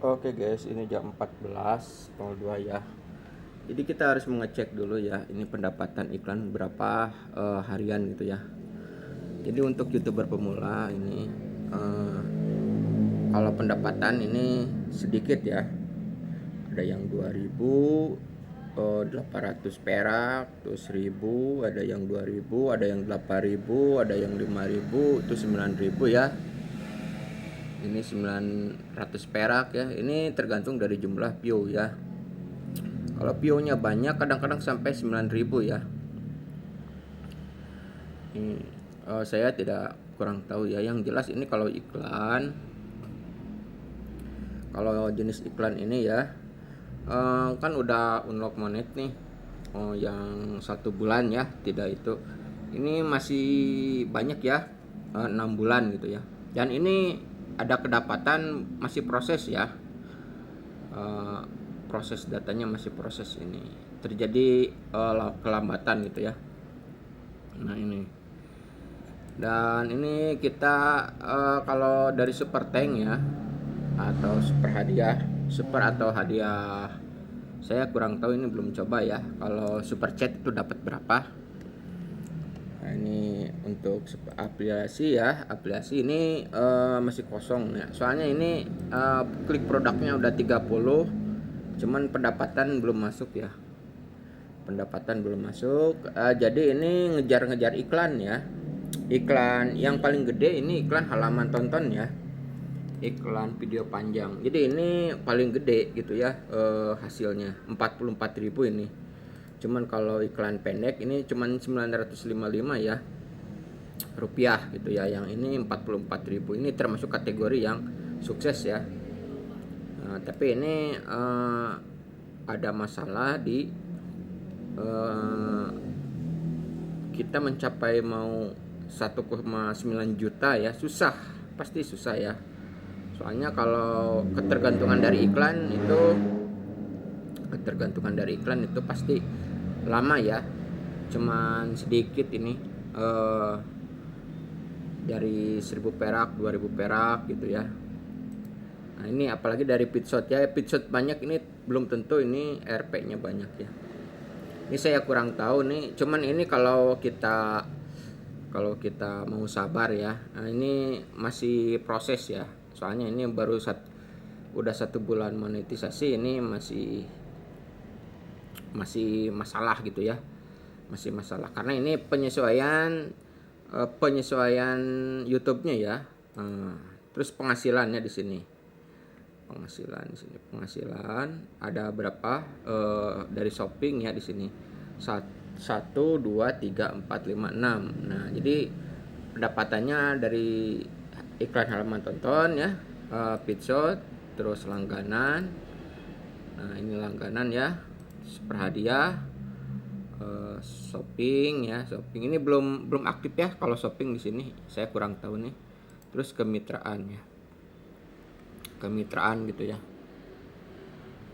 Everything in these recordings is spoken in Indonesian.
Oke guys, ini jam 14.02 ya. Jadi kita harus mengecek dulu ya, ini pendapatan iklan berapa harian gitu ya. Jadi untuk YouTuber pemula ini kalau pendapatan ini sedikit ya. Ada yang 2000, 800 perak, terus 1000, ada yang 2000, ada yang 8000, ada yang 5000, itu 9000 ya. Ini 900 perak ya. Ini tergantung dari jumlah view ya. Kalau view-nya banyak kadang-kadang sampai 9000 ya. Ini saya tidak kurang tahu ya. Yang jelas ini kalau iklan, kalau jenis iklan ini ya, kan udah unlock monet nih. Yang 1 bulan ya, tidak itu. Ini masih banyak ya, 6 bulan gitu ya. Dan ini ada kedapatan masih proses ya. Proses datanya masih proses, ini terjadi kelambatan gitu ya. Nah ini, dan ini kita kalau dari super tank ya, atau super atau hadiah, saya kurang tahu, ini belum coba ya. Kalau super chat itu dapat berapa. Nah ini untuk aplikasi ya, aplikasi ini masih kosong ya, soalnya ini klik produknya udah 30, cuman pendapatan belum masuk ya, pendapatan belum masuk. Jadi ini ngejar-ngejar iklan ya. Iklan yang paling gede ini iklan halaman tonton ya, iklan video panjang. Jadi ini paling gede gitu ya, hasilnya 44.000 ini. Cuman kalau iklan pendek ini cuman 955 ya rupiah gitu ya. Yang ini 44.000, ini termasuk kategori yang sukses ya. Tapi ini ada masalah di kita mencapai mau 1,9 juta ya, susah, pasti susah ya. Soalnya kalau ketergantungan dari iklan itu pasti lama ya. Cuman sedikit ini, dari 1000 perak, 2000 perak gitu ya. Nah ini apalagi dari pitshot ya, pitshot banyak ini belum tentu ini RP-nya banyak ya. Ini saya kurang tahu nih, cuman ini kalau kita mau sabar ya. Nah ini masih proses ya, soalnya ini baru udah 1 bulan monetisasi, ini masih masalah gitu ya, masih masalah karena ini penyesuaian YouTube-nya ya. Terus penghasilannya di sini, penghasilan ada berapa dari shopping ya di sini, 1 2 3 4 5 6. Nah jadi pendapatannya dari iklan halaman tonton ya, pitshot, terus langganan. Nah ini langganan ya, super hadiah, shopping ya. Shopping ini belum aktif ya kalau shopping di sini, saya kurang tahu nih. Terus kemitraan ya, kemitraan gitu ya.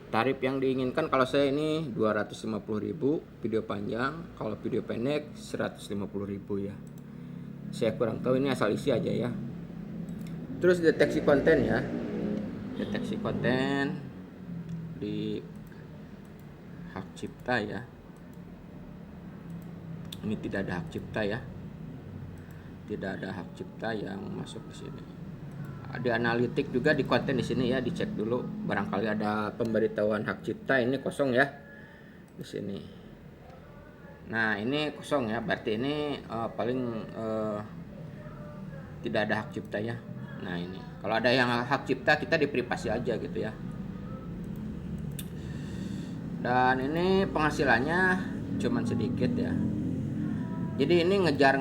Tarif yang diinginkan kalau saya ini 250.000 video panjang, kalau video pendek 150.000 ya. Saya kurang tahu, ini asal isi aja ya. Terus deteksi konten ya, deteksi konten di hak cipta ya. Ini tidak ada hak cipta ya, tidak ada hak cipta yang masuk di sini. Di analitik juga di konten di sini ya, dicek dulu barangkali ada pemberitahuan hak cipta. Ini kosong ya di sini. Nah ini kosong ya, berarti ini paling tidak ada hak cipta ya. Nah ini kalau ada yang hak cipta kita di privasi aja gitu ya. Dan ini penghasilannya cuman sedikit ya. Jadi ini ngejar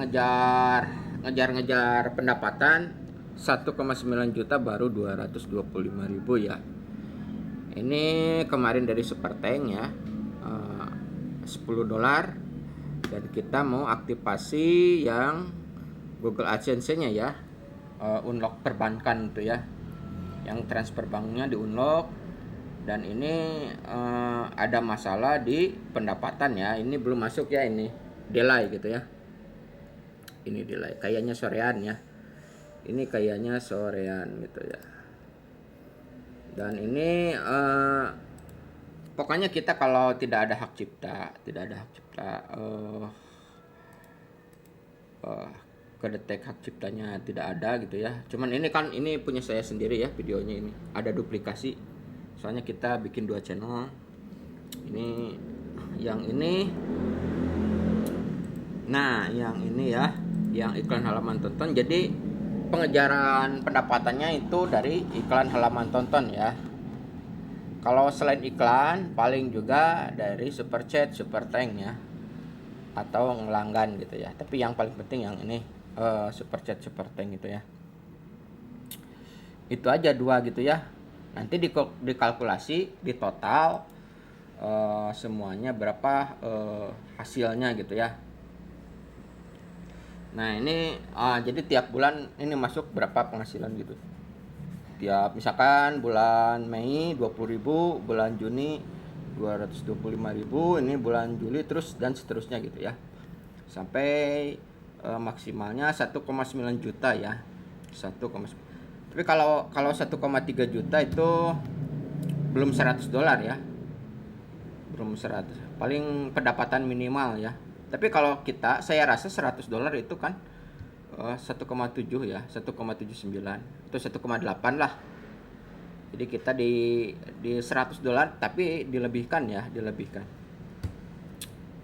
pendapatan 1,9 juta baru 225.000 ya. Ini kemarin dari super tank ya, $10, dan kita mau aktivasi yang Google AdSense-nya ya, unlock perbankan itu ya, yang transfer banknya di unlock. Dan ini ada masalah di pendapatan ya, ini belum masuk ya, ini delay gitu ya, ini delay kayaknya sorean ya, ini kayaknya sorean gitu ya. Dan ini pokoknya kita kalau tidak ada hak cipta, kedetek hak ciptanya tidak ada gitu ya. Cuman ini kan ini punya saya sendiri ya, videonya ini ada duplikasi. Soalnya kita bikin 2 channel. Ini yang ini. Nah, yang ini ya, yang iklan halaman tonton. Jadi pengejaran pendapatannya itu dari iklan halaman tonton ya. Kalau selain iklan, paling juga dari super chat, super thank ya, atau ngelanggan gitu ya. Tapi yang paling penting yang ini super chat, super thank gitu ya. Itu aja 2 gitu ya. Nanti dikalkulasi, di total semuanya berapa hasilnya gitu ya. Nah ini jadi tiap bulan ini masuk berapa penghasilan gitu. Tiap misalkan bulan Mei 20.000, bulan Juni 225.000, ini bulan Juli terus dan seterusnya gitu ya. Sampai maksimalnya 1,9 juta ya. 1, tapi kalau 1,3 juta itu belum $100 ya. Belum 100. Paling pendapatan minimal ya. Tapi kalau saya rasa $100 itu kan 1,7 ya, 1,79 itu 1,8 lah. Jadi kita di $100 tapi dilebihkan ya,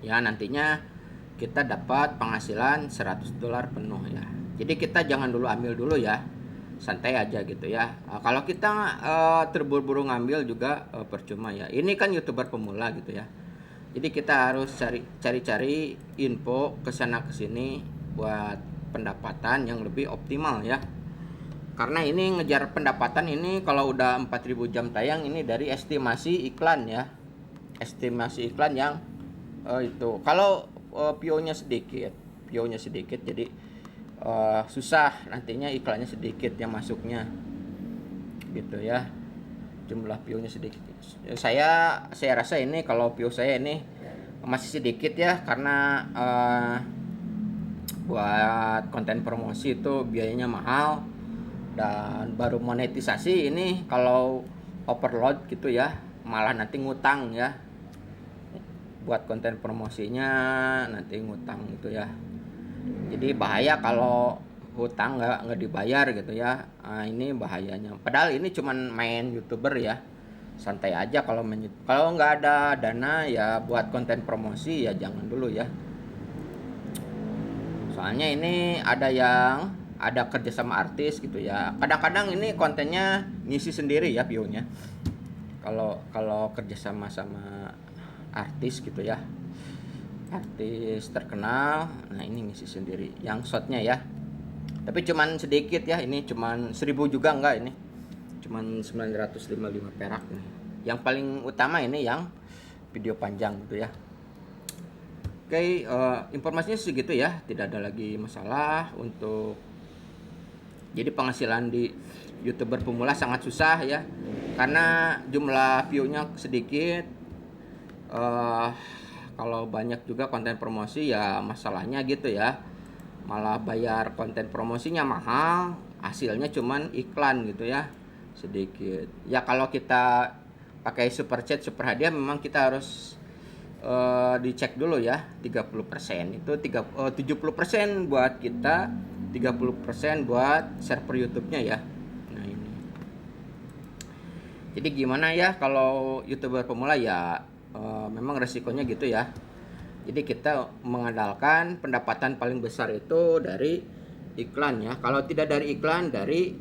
ya nantinya kita dapat penghasilan $100 penuh ya. Jadi kita jangan dulu ambil dulu ya, santai aja gitu ya. Kalau kita terburu-buru ngambil juga percuma ya. Ini kan YouTuber pemula gitu ya. Jadi kita harus cari-cari info kesana kesini buat pendapatan yang lebih optimal ya. Karena ini ngejar pendapatan ini kalau udah 4.000 jam tayang ini dari estimasi iklan ya. Estimasi iklan yang itu. Kalau PO-nya sedikit jadi susah nantinya, iklannya sedikit yang masuknya. Gitu ya. Jumlah PO-nya sedikit. Saya rasa ini kalau PO saya ini masih sedikit ya, karena buat konten promosi itu biayanya mahal, dan baru monetisasi ini kalau overload gitu ya, malah nanti ngutang ya. Buat konten promosinya nanti ngutang gitu ya. Jadi bahaya kalau hutang nggak dibayar gitu ya. Ini bahayanya. Padahal ini cuman main YouTuber ya. Santai aja kalau nggak ada dana ya buat konten promosi ya jangan dulu ya. Soalnya ini ada kerja sama artis gitu ya. Kadang-kadang ini kontennya ngisi sendiri ya view-nya. Kalau kerja sama artis gitu ya. Artis terkenal, nah ini ngisi sendiri yang shotnya ya. Tapi cuman sedikit ya, ini cuman 1.000 juga enggak ini. Cuman 955 perak nih. Yang paling utama ini yang video panjang gitu ya. Oke, informasinya segitu ya, tidak ada lagi masalah untuk. Jadi penghasilan di YouTuber pemula sangat susah ya, karena jumlah view-nya sedikit. Kalau banyak juga konten promosi ya masalahnya gitu ya, malah bayar konten promosinya mahal, hasilnya cuman iklan gitu ya, sedikit. Ya kalau kita pakai super chat, super hadiah memang kita harus dicek dulu ya. 30% itu 70% buat kita, 30% buat server YouTube-nya ya. Nah ini. Jadi gimana ya kalau YouTuber pemula ya, memang resikonya gitu ya. Jadi kita mengandalkan pendapatan paling besar itu dari iklan ya. Kalau tidak dari iklan, dari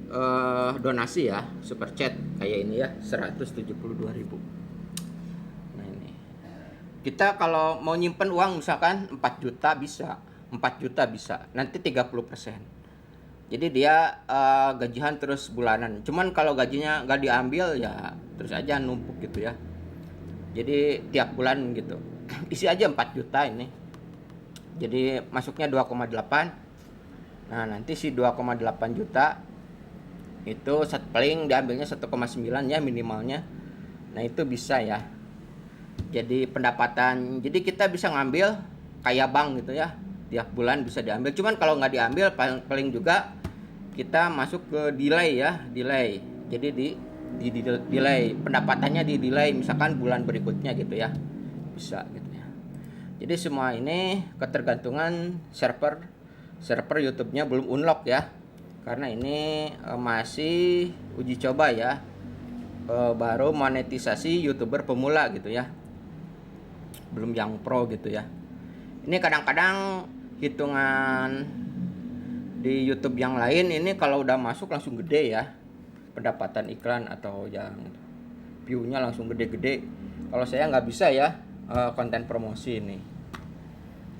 donasi ya, super chat kayak ini ya, 172.000. Kita kalau mau nyimpen uang misalkan 4 juta bisa, nanti 30%. Jadi dia gajian terus bulanan. Cuman kalau gajinya nggak diambil ya terus aja numpuk gitu ya. Jadi tiap bulan gitu. Isi aja 4 juta ini. Jadi masuknya 2,8. Nah nanti si 2,8 juta itu paling diambilnya 1,9 ya minimalnya. Nah itu bisa ya. Jadi pendapatan, jadi kita bisa ngambil kayak bank gitu ya, tiap bulan bisa diambil. Cuman kalau nggak diambil paling juga kita masuk ke delay ya, delay. Jadi di delay, pendapatannya di delay misalkan bulan berikutnya gitu ya, bisa gitu ya. Jadi semua ini ketergantungan server YouTube-nya belum unlock ya, karena ini masih uji coba ya, baru monetisasi YouTuber pemula gitu ya, belum yang pro gitu ya. Ini kadang-kadang hitungan di YouTube yang lain ini kalau udah masuk langsung gede ya, pendapatan iklan atau yang view-nya langsung gede-gede. Kalau saya nggak bisa ya, konten promosi ini.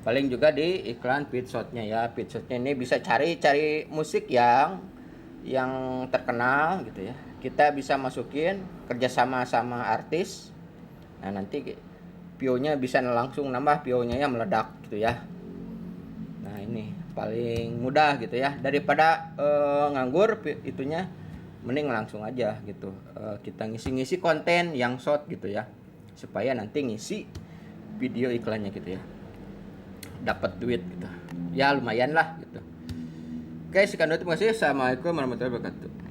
Paling juga di iklan feedshot-nya ya. Feedshot-nya ini bisa cari musik yang terkenal gitu ya. Kita bisa masukin kerjasama sama artis. Nah nanti view-nya bisa langsung nambah, view-nya ya meledak gitu ya. Nah ini paling mudah gitu ya, daripada nganggur itunya, mending langsung aja gitu. Kita ngisi konten yang short gitu ya, supaya nanti ngisi video iklannya gitu ya, dapat duit gitu ya, lumayan lah gitu. Oke, sekian dulu, terima kasih. Assalamualaikum warahmatullahi wabarakatuh.